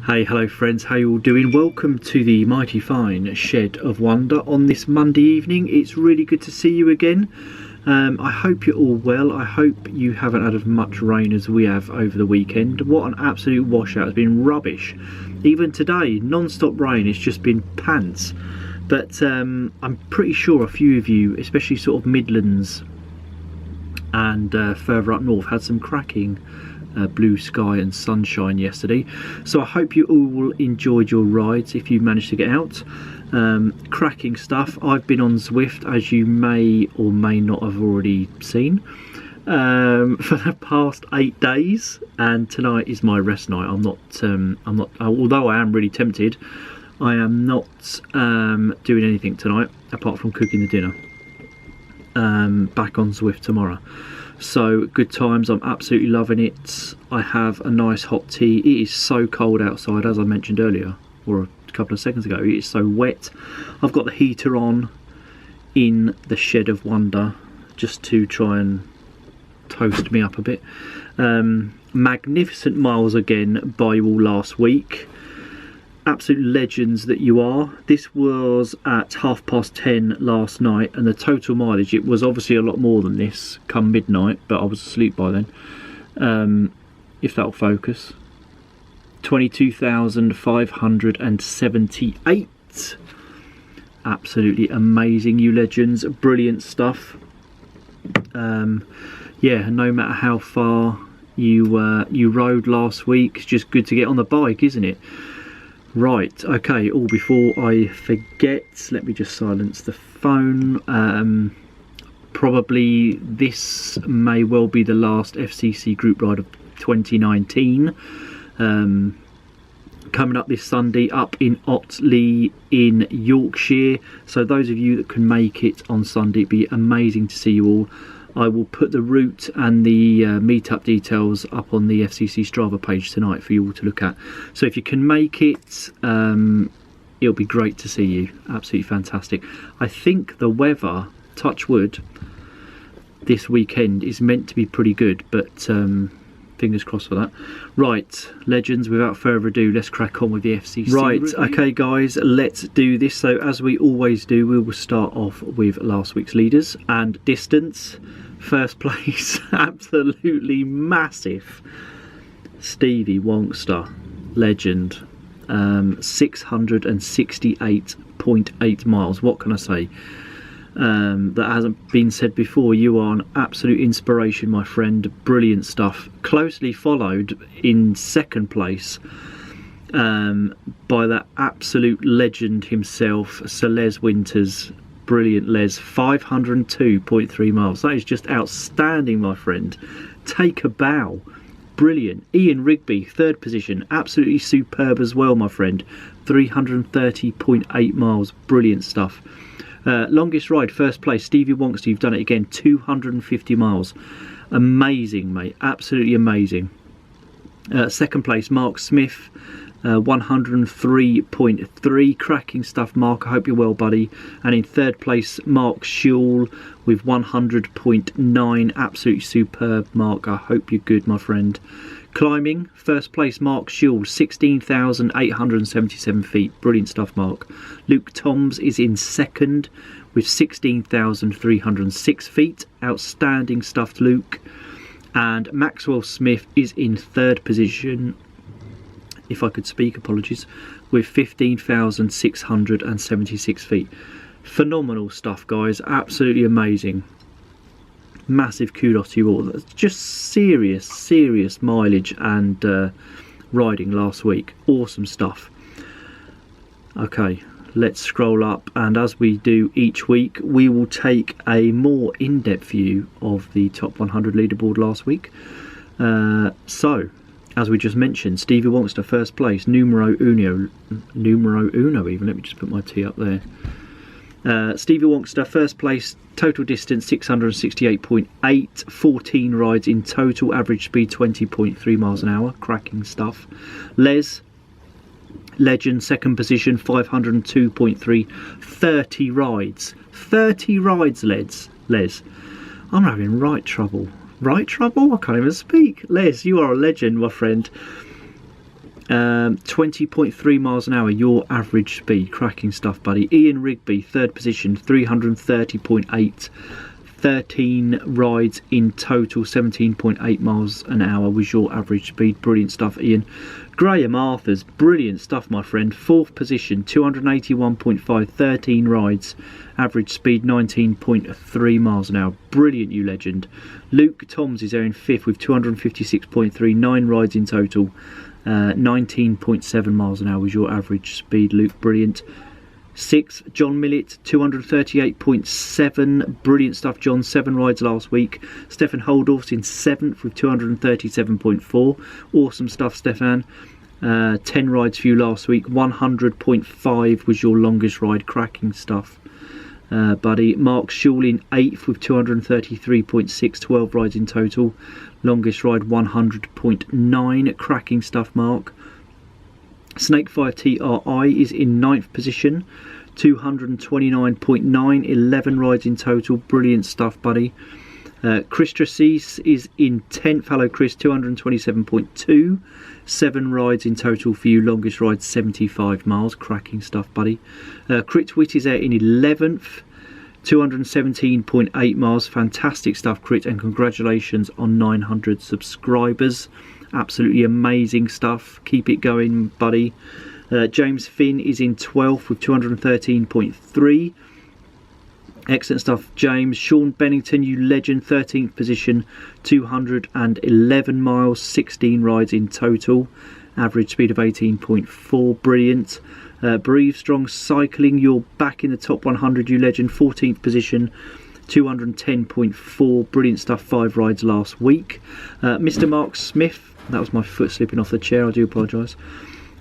Hey, hello friends, how you all doing? Welcome to the mighty fine Shed of Wonder on this Monday evening. It's really good to see you again. I hope you're all well. I hope you haven't had as much rain as we have over the weekend. What an absolute washout. It's been rubbish. Even today, non-stop rain. It's just been pants. But I'm pretty sure a few of you, especially sort of Midlands and further up north, had some cracking blue sky and sunshine yesterday. So I hope you all enjoyed your rides if you managed to get out. Cracking stuff. I've been on Zwift, as you may or may not have already seen, for the past 8 days, and tonight is my rest night. I'm not although I am really tempted, I am not doing anything tonight apart from cooking the dinner. Back on Zwift tomorrow. So good times. I'm absolutely loving it. I have a nice hot tea. It is so cold outside, as I mentioned earlier, or a couple of seconds ago. It is so wet. I've got the heater on in the Shed of Wonder just to try and toast me up a bit. Magnificent miles again by you all last week. Absolute legends that you are. This was at 10:30 last night, and the total mileage, it was obviously a lot more than this come midnight, but I was asleep by then. If that'll focus, 22,578. Absolutely amazing, you legends. Brilliant stuff. Yeah, no matter how far you rode last week, it's just good to get on the bike, isn't it? Right, okay, before I forget, let me just silence the phone. Probably this may well be the last FCC group ride of 2019. Coming up this Sunday up in Otley in Yorkshire. So those of you that can make it on Sunday, it'd be amazing to see you all. I will put the route and the meetup details up on the FCC Strava page tonight for you all to look at. So if you can make it, it'll be great to see you. Absolutely fantastic. I think the weather, touch wood, this weekend is meant to be pretty good, but fingers crossed for that. Right, legends, without further ado, let's crack on with the FCC review. Okay guys, let's do this. So as we always do, we will start off with last week's leaders and distance. First place, absolutely massive, Stevie Wonkster, legend, 668.8 miles. What can I say? That hasn't been said before. You are an absolute inspiration, my friend. Brilliant stuff. Closely followed in second place by that absolute legend himself, Sir Les Winters. Brilliant Les, 502.3 miles. That is just outstanding, my friend. Take a bow. Brilliant. Ian Rigby, third position, absolutely superb as well, my friend. 330.8 miles. Brilliant stuff. Longest ride, first place, Stevie Wonkster. You've done it again, 250 miles. Amazing, mate. Absolutely amazing. Second place, Mark Smith, 103.3. Cracking stuff, Mark. I hope you're well, buddy. And in third place, Mark Schule with 100.9. Absolutely superb, Mark. I hope you're good, my friend. Climbing, first place, Mark Schule, 16,877 feet. Brilliant stuff, Mark. Luke Toms is in second with 16,306 feet. Outstanding stuff, Luke. And Maxwell Smith is in third position, if I could speak, apologies, with 15,676 feet. Phenomenal stuff, guys. Absolutely amazing. Massive kudos to you all. That's just serious mileage and riding last week. Awesome stuff. Okay, let's scroll up, and as we do each week, we will take a more in-depth view of the top 100 leaderboard last week. So as we just mentioned, Stevie Wonkster first place, numero uno even. Let me just put my T up there. Stevie Wonkster first place, total distance 668.8, 14 rides in total, average speed 20.3 miles an hour. Cracking stuff. Les, legend, second position, 502.3, 30 rides. 30 rides, Les. I'm having right trouble. I can't even speak. Les, you are a legend, my friend. 20.3 miles an hour, your average speed. Cracking stuff, buddy. Ian Rigby, 3rd position, 330.8. 13 rides in total, 17.8 miles an hour was your average speed. Brilliant stuff, Ian. Graham Arthurs, brilliant stuff, my friend. 4th position, 281.5, 13 rides, average speed 19.3 miles an hour. Brilliant, you legend. Luke Toms is there in 5th with 256.3, 9 rides in total, 19.7 miles an hour was your average speed, Luke. Brilliant. 6th, John Millett, 238.7. Brilliant stuff, John. 7 rides last week. Stefan Holdorf's in 7th with 237.4. Awesome stuff, Stefan. 10 rides for you last week. 100.5 was your longest ride. Cracking stuff, buddy. Mark Schul in 8th with 233.6. 12 rides in total. Longest ride 100.9. Cracking stuff, Mark. Snakefire TRI is in 9th position, 229.9, 11 rides in total. Brilliant stuff, buddy. Chris Tracis is in 10th. Hello, Chris. 227.2, 7 rides in total for you. Longest ride 75 miles. Cracking stuff, buddy. Crit Wit is there in 11th. 217.8 miles. Fantastic stuff, Crit, and congratulations on 900 subscribers. Absolutely amazing stuff. Keep it going, buddy. James Finn is in 12th with 213.3. Excellent stuff, James. Sean Bennington, you legend, 13th position, 211 miles, 16 rides in total. Average speed of 18.4. Brilliant. Breathe Strong Cycling, you're back in the top 100, you legend, 14th position, 210.4. Brilliant stuff, 5 rides last week. Mr. Mark Smith, that was my foot slipping off the chair, I do apologise.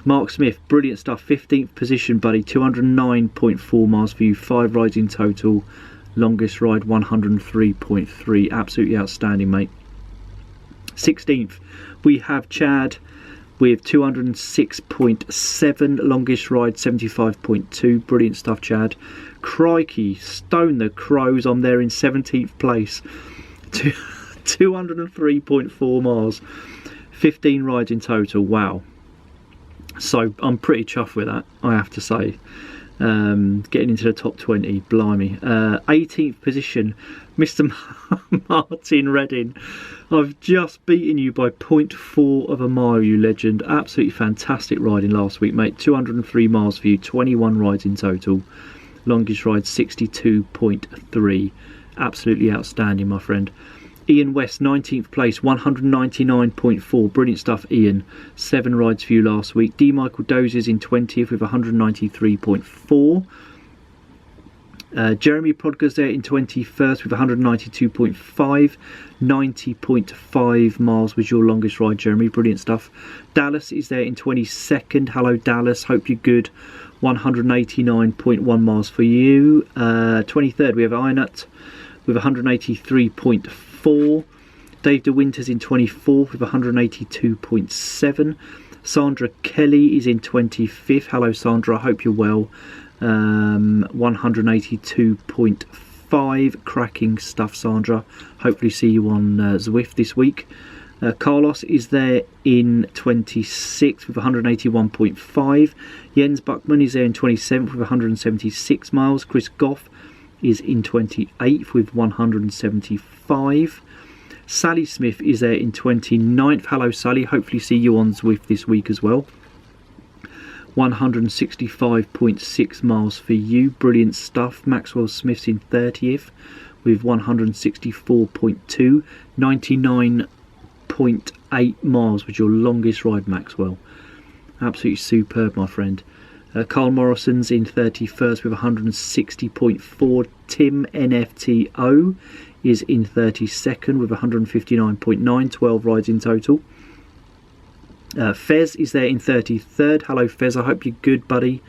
Mark Smith, brilliant stuff, 15th position, buddy, 209.4 miles for you, 5 rides in total. Longest ride 103.3. Absolutely outstanding, mate. 16th, we have Chad with 206.7, longest ride 75.2. Brilliant stuff, Chad. Crikey, Stone the Crows, I'm there in 17th place. 203.4 miles. 15 rides in total. Wow. So I'm pretty chuffed with that, I have to say. Getting into the top 20, blimey. 18th position, Mr. Martin Redding. I've just beaten you by 0.4 of a mile, you legend. Absolutely fantastic riding last week, mate. 203 miles for you, 21 rides in total. Longest ride 62.3. Absolutely outstanding, my friend. Ian West, 19th place, 199.4. Brilliant stuff, Ian. 7 rides for you last week. D. Michael Dozes in 20th with 193.4. Jeremy Prodger's there in 21st with 192.5. 90.5 miles was your longest ride, Jeremy. Brilliant stuff. Dallas is there in 22nd. Hello, Dallas. Hope you're good. 189.1 miles for you. 23rd, we have Einat with 183.4. Dave De Winters in 24th with 182.7. Sandra Kelly is in 25th. Hello, Sandra. I hope you're well. 182.5. Cracking stuff, Sandra. Hopefully see you on Zwift this week. Carlos is there in 26th with 181.5. Jens Buckman is there in 27th with 176 miles. Chris Goff is in 28th with 175. Sally Smith is there in 29th. Hello, Sally. Hopefully see you on Zwift this week as well. 165.6 miles for you. Brilliant stuff. Maxwell Smith's in 30th with 164.2. 99.8 miles was your longest ride, Maxwell. Absolutely superb, my friend. Carl Morrison's in 31st with 160.4. Tim NFTO is in 32nd with 159.9. 12 rides in total. Fez is there in 33rd. Hello, Fez. I hope you're good, buddy.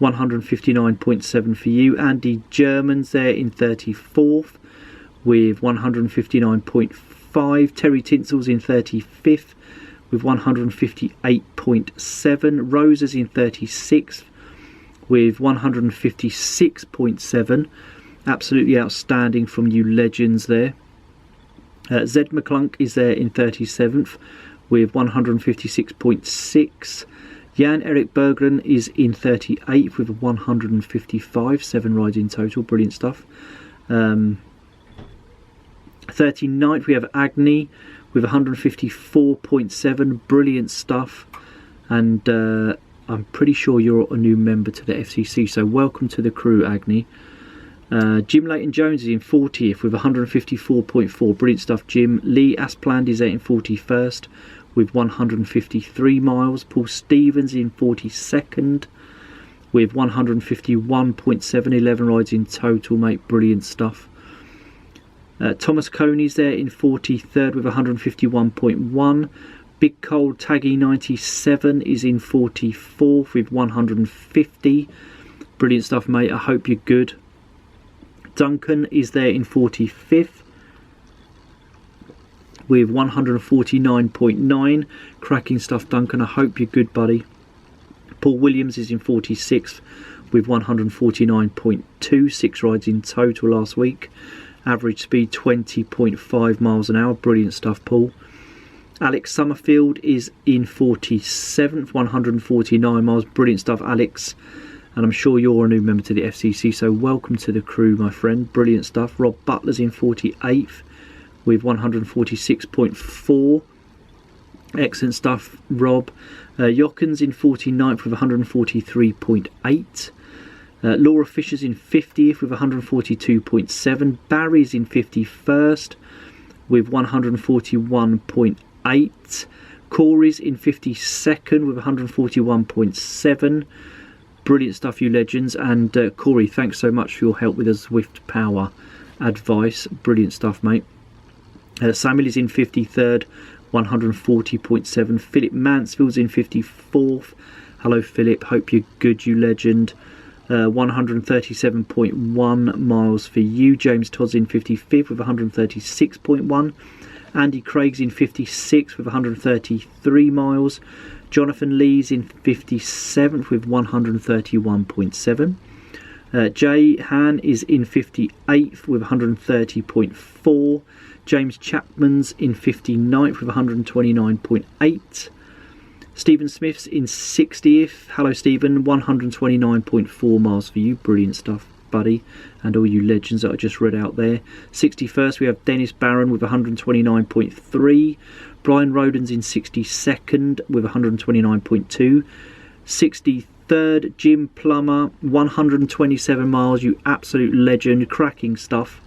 159.7 for you. Andy German's there in 34th with 159.5. Terry Tinsel's in 35th with 158.7. Rosa's in 36th with 156.7. Absolutely outstanding from you legends there. Zed McClunk is there in 37th with 156.6. Jan Erik Berglund is in 38th with 155, 7 rides in total, brilliant stuff. 39th we have Agni with 154.7, brilliant stuff. And I'm pretty sure you're a new member to the FCC, so welcome to the crew, Agni. Jim Leighton Jones is in 40th with 154.4, brilliant stuff, Jim. Lee Aspland is in 41st with 153 miles. Paul Stevens in 42nd with 151.7, 11 rides in total, mate, brilliant stuff. Thomas Coney's there in 43rd with 151.1. Big Cole Taggy 97 is in 44th with 150. Brilliant stuff, mate. I hope you're good. Duncan is there in 45th with 149.9. Cracking stuff, Duncan. I hope you're good, buddy. Paul Williams is in 46th with 149.2. 6 rides in total last week. Average speed 20.5 miles an hour. Brilliant stuff, Paul. Alex Summerfield is in 47th, 149 miles. Brilliant stuff, Alex. And I'm sure you're a new member to the FCC, so welcome to the crew, my friend. Brilliant stuff. Rob Butler's in 48th with 146.4. Excellent stuff, Rob. Jochens in 49th with 143.8. Laura Fisher's in 50th with 142.7. Barry's in 51st with 141.8. Corey's in 52nd with 141.7. Brilliant stuff, you legends. And Corey, thanks so much for your help with the Zwift Power advice. Brilliant stuff, mate. Samuel is in 53rd, 140.7. Philip Mansfield's in 54th. Hello, Philip. Hope you're good, you legend. 137.1 miles for you. James Todd's in 55th with 136.1. Andy Craig's in 56th with 133 miles. Jonathan Lee's in 57th with 131.7. Jay Han is in 58th with 130.4. James Chapman's in 59th with 129.8. Stephen Smith's in 60th. Hello, Stephen. 129.4 miles for you. Brilliant stuff, buddy. And all you legends that I just read out there. 61st, we have Dennis Barron with 129.3. Brian Roden's in 62nd with 129.2. 63rd, Jim Plummer, 127 miles. You absolute legend. Cracking stuff.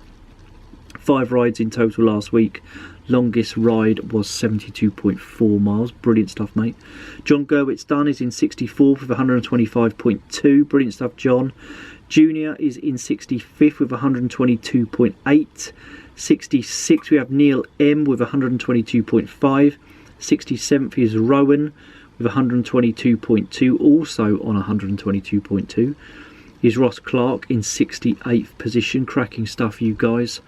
5 rides in total last week. Longest ride was 72.4 miles. Brilliant stuff, mate. John Gerwitz Dunn is in 64th with 125.2. Brilliant stuff, John. Junior is in 65th with 122.8. 66th we have Neil M with 122.5. 67th is Rowan with 122.2, also on 122.2. Is Ross Clark in 68th position. Cracking stuff, you guys.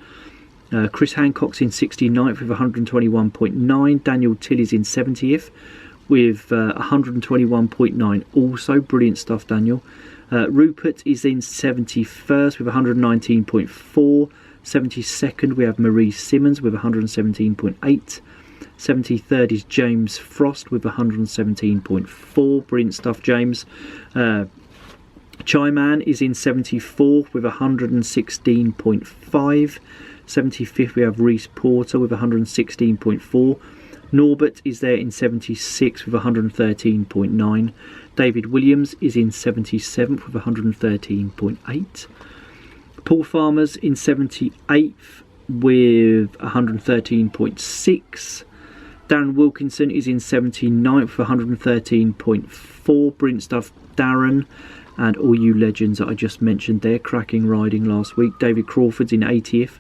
Chris Hancock's in 69th with 121.9. Daniel Tilley's in 70th with 121.9. Also, brilliant stuff, Daniel. Rupert is in 71st with 119.4. 72nd we have Marie Simmons with 117.8. 73rd is James Frost with 117.4. Brilliant stuff, James. Chaiman is in 74th with 116.5. 75th we have Reese Porter with 116.4. Norbert is there in 76th with 113.9. David Williams is in 77th with 113.8. Paul Farmer's in 78th with 113.6. Darren Wilkinson is in 79th with 113.4. Brilliant stuff, Darren. And all you legends that I just mentioned there, cracking riding last week. David Crawford's in 80th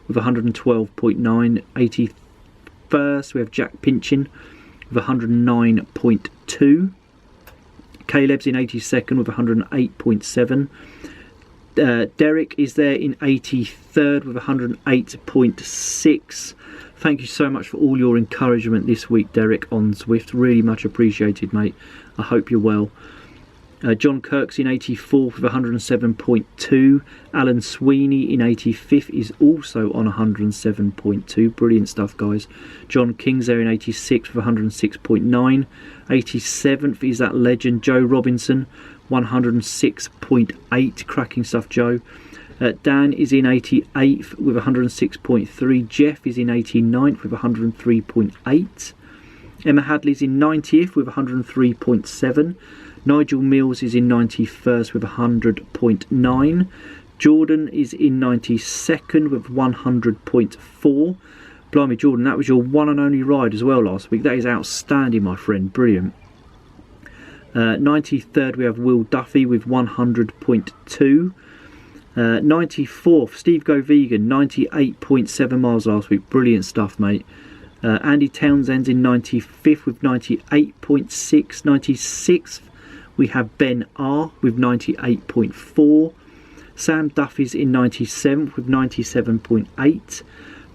with 112.9. 81st we have Jack Pinchin with 109.2. Caleb's in 82nd with 108.7. Derek is there in 83rd with 108.6. Thank you so much for all your encouragement this week, Derek, on Zwift. Really much appreciated, mate. I hope you're well. John Kirk's in 84th with 107.2. Alan Sweeney in 85th is also on 107.2. Brilliant stuff, guys. John King's there in 86th with 106.9. 87th is that legend Joe Robinson, 106.8. Cracking stuff, Joe. Dan is in 88th with 106.3. Jeff is in 89th with 103.8. Emma Hadley's in 90th with 103.7. Nigel Mills is in 91st with 100.9. Jordan is in 92nd with 100.4. Blimey, Jordan, that was your one and only ride as well last week. That is outstanding, my friend. Brilliant. 93rd we have Will Duffy with 100.2. 94th, Steve Go Vegan, 98.7 miles last week. Brilliant stuff, mate. Andy Townsend's in 95th with 98.6. 96th, we have Ben R with 98.4. Sam Duffy's in 97th with 97.8.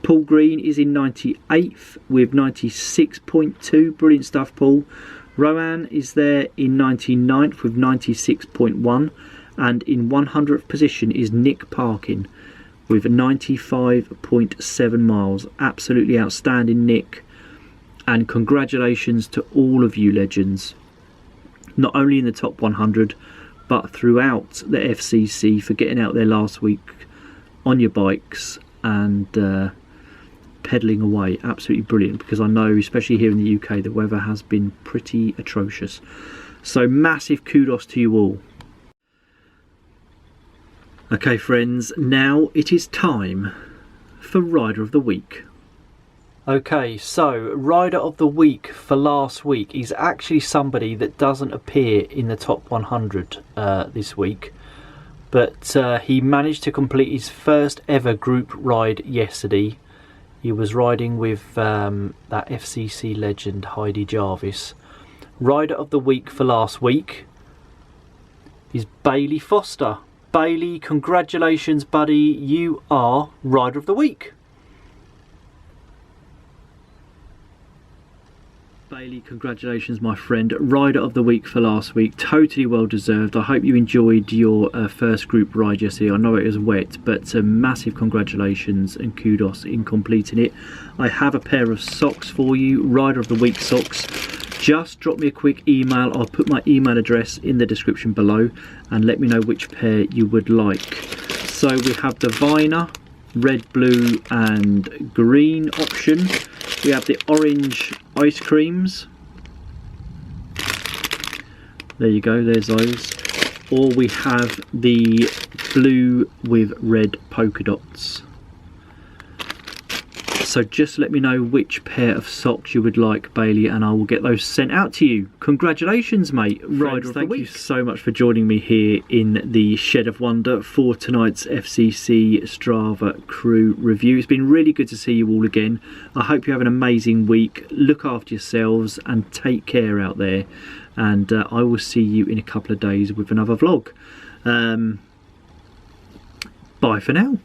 Paul Green is in 98th with 96.2. Brilliant stuff, Paul. Rowan is there in 99th with 96.1. And in 100th position is Nick Parkin with 95.7 miles. Absolutely outstanding, Nick. And congratulations to all of you legends. Not only in the top 100, but throughout the FCC for getting out there last week on your bikes and pedalling away. Absolutely brilliant, because I know, especially here in the UK, the weather has been pretty atrocious. So massive kudos to you all. Okay friends, now it is time for Rider of the Week. Okay, so Rider of the Week for last week is actually somebody that doesn't appear in the top 100 this week, but he managed to complete his first ever group ride yesterday. He was riding with that FCC legend Heidi Jarvis. Rider of the Week for last week is Bailey Foster. Bailey, congratulations buddy, you are Rider of the Week. Bailey, congratulations my friend, Rider of the Week for last week, totally well deserved. I hope you enjoyed your first group ride yesterday. I know it was wet, but massive congratulations and kudos in completing it. I have a pair of socks for you, Rider of the Week socks. Just drop me a quick email. I'll put my email address in the description below and let me know which pair you would like. So we have the Viner, red, blue and green option. We have the orange ice creams. There you go, there's those. Or we have the blue with red polka dots. So just let me know which pair of socks you would like, Bailey, and I will get those sent out to you. Congratulations, mate. Rider of the Week. Thank you so much for joining me here in the Shed of Wonder for tonight's FCC Strava crew review. It's been really good to see you all again. I hope you have an amazing week. Look after yourselves and take care out there. And I will see you in a couple of days with another vlog. Bye for now.